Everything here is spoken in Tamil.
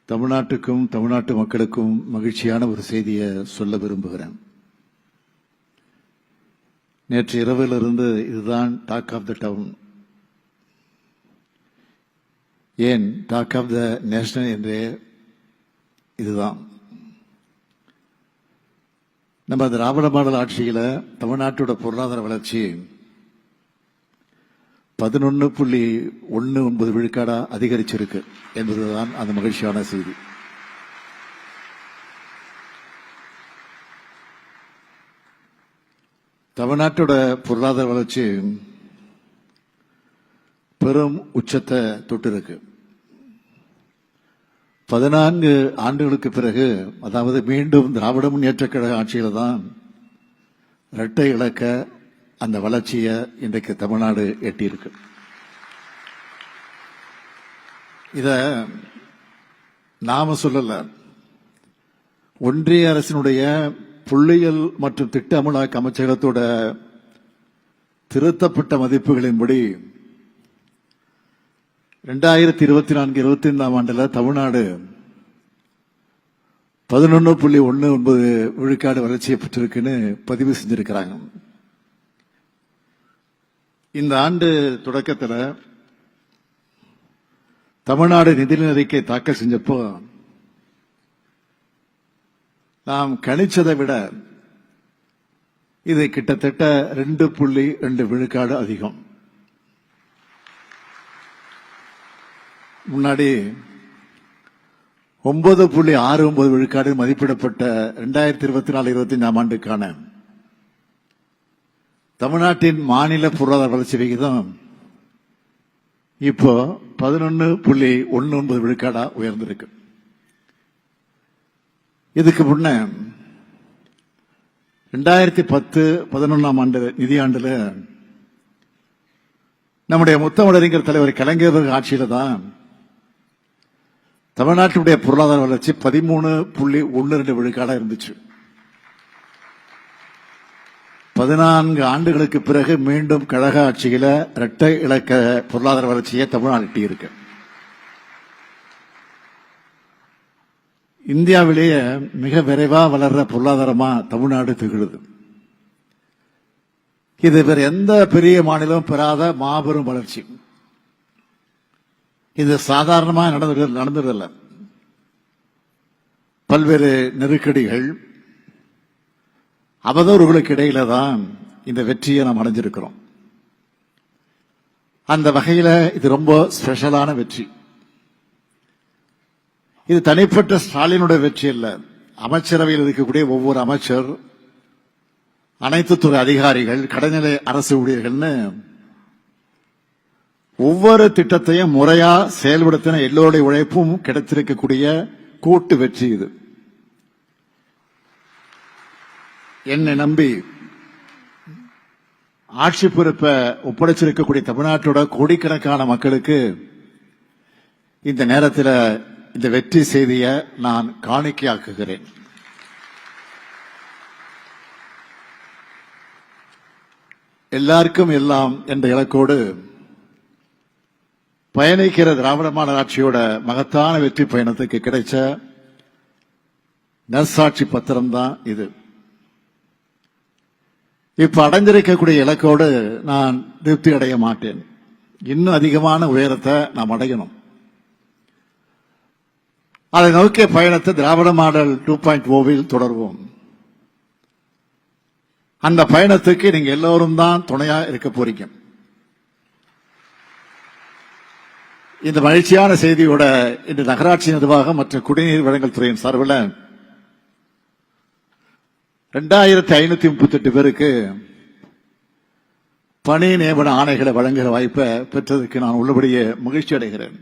தமிழ்நாட்டுக்கும் தமிழ்நாட்டு மக்களுக்கும் மகிழ்ச்சியான ஒரு செய்தியை சொல்ல விரும்புகிறேன். நேற்று இரவிலிருந்து இதுதான் டாக் ஆஃப் த டவுன், ஏன் டாக் ஆஃப் த நேஷனல் என்றே இதுதான். நம்ம திராவிட மாடல் ஆட்சியில் தமிழ்நாட்டோட பொருளாதார வளர்ச்சி 11.19 விழுக்காடா அதிகரிச்சிருக்கு என்பதுதான் அந்த மகிழ்ச்சியான செய்தி. தமிழ்நாட்டோட பொருளாதார வளர்ச்சி பெரும் உச்சத்தை தொட்டிருக்கு. 14 ஆண்டுகளுக்கு பிறகு, அதாவது மீண்டும் திராவிட முன்னேற்றக் கழக ஆட்சியில தான் இரட்டை இலக்க அந்த வளர்ச்சியை இன்றைக்கு தமிழ்நாடு எட்டியிருக்கு. இத நாம சொல்லல, ஒன்றிய அரசினுடைய புள்ளியியல் மற்றும் திட்ட அமலாக்க அமைச்சகத்தோட திருத்தப்பட்ட மதிப்புகளின்படி 2024-25 ஆண்டுல தமிழ்நாடு 11.19 விழுக்காடு வளர்ச்சியை பெற்றிருக்குன்னு பதிவு செஞ்சிருக்கிறாங்க. இந்த ஆண்டு தொடக்கத்தில் தமிழ்நாடு நிதிநிலை அறிக்கை தாக்கல் செஞ்சப்போ நாம் கணிச்சதை விட இது கிட்டத்தட்ட 2.2 விழுக்காடு அதிகம். முன்னாடி 9.69 விழுக்காடு மதிப்பிடப்பட்ட 2024-25 ஆண்டுக்கான தமிழ்நாட்டின் மாநில பொருளாதார வளர்ச்சி விகிதம் இப்போ 11.19 விழுக்காடா உயர்ந்திருக்கு. இதுக்கு முன்ன 2010-11 ஆண்டு நிதியாண்டுல நம்முடைய முத்தமிழறிஞர் தலைவர் கலைஞர் ஆட்சியில தான் தமிழ்நாட்டினுடைய பொருளாதார வளர்ச்சி 13.12 விழுக்காடா இருந்துச்சு. 14 ஆண்டுகளுக்கு பிறகு மீண்டும் கழக ஆட்சியில இரட்டை இலக்க பொருளாதார வளர்ச்சியை தமிழ்நாடு எட்டியிருக்கு. இந்தியாவிலேயே மிக விரைவா வளர்ற பொருளாதாரமா தமிழ்நாடு திகழுது. இது வேற எந்த பெரிய மாநிலம் பெறாத மாபெரும் வளர்ச்சி. இது சாதாரணமா நடந்ததில்ல. பல்வேறு நெருக்கடிகள், அவதூறுகளுக்கு இடையில தான் இந்த வெற்றியை நாம் அடைஞ்சிருக்கிறோம். அந்த வகையில இது ரொம்ப ஸ்பெஷலான வெற்றி. இது தனிப்பட்ட ஸ்டாலினுடைய வெற்றி அல்ல. அமைச்சரவையில் இருக்கக்கூடிய ஒவ்வொரு அமைச்சர், அனைத்து துறை அதிகாரிகள், கடைநிலை அரசு ஊழியர்கள்னு ஒவ்வொரு திட்டத்தையும் முறையா செயல்படுத்தின எல்லோருடைய உழைப்பும் கிடைத்திருக்கக்கூடிய கூட்டு வெற்றி இது. என்னை நம்பி ஆட்சி பொறுப்பை ஒப்படைச்சிருக்கக்கூடிய தமிழ்நாட்டோட கோடிக்கணக்கான மக்களுக்கு இந்த நேரத்தில் இந்த வெற்றி செய்தியை நான் காணிக்கையாக்குகிறேன். எல்லாருக்கும் எல்லாம் என்ற இலக்கோடு பயணிக்கிற திராவிட மாடல் ஆட்சியோட மகத்தான வெற்றி பயணத்துக்கு கிடைச்ச நற்சாட்சி பத்திரம் தான் இது. இப்ப அடைஞ்சிருக்கக்கூடிய இலக்கோடு நான் திருப்தி அடைய மாட்டேன். இன்னும் அதிகமான உயரத்தை நாம் அடையணும். அதை நோக்கிய பயணத்தை திராவிட மாடல் 2.0 தொடர்வோம். அந்த பயணத்துக்கு நீங்க எல்லோரும் தான் துணையா இருக்க போறீங்க. இந்த மகிழ்ச்சியான செய்தியோட இன்று நகராட்சி நிர்வாகம் மற்றும் குடிநீர் வழங்கல் துறையின் சார்பில் 2538 பேருக்கு பணி நியமன ஆணைகளை வழங்குகிற வாய்ப்பை பெற்றதற்கு நான் உள்ளபடியே மகிழ்ச்சி அடைகிறேன்.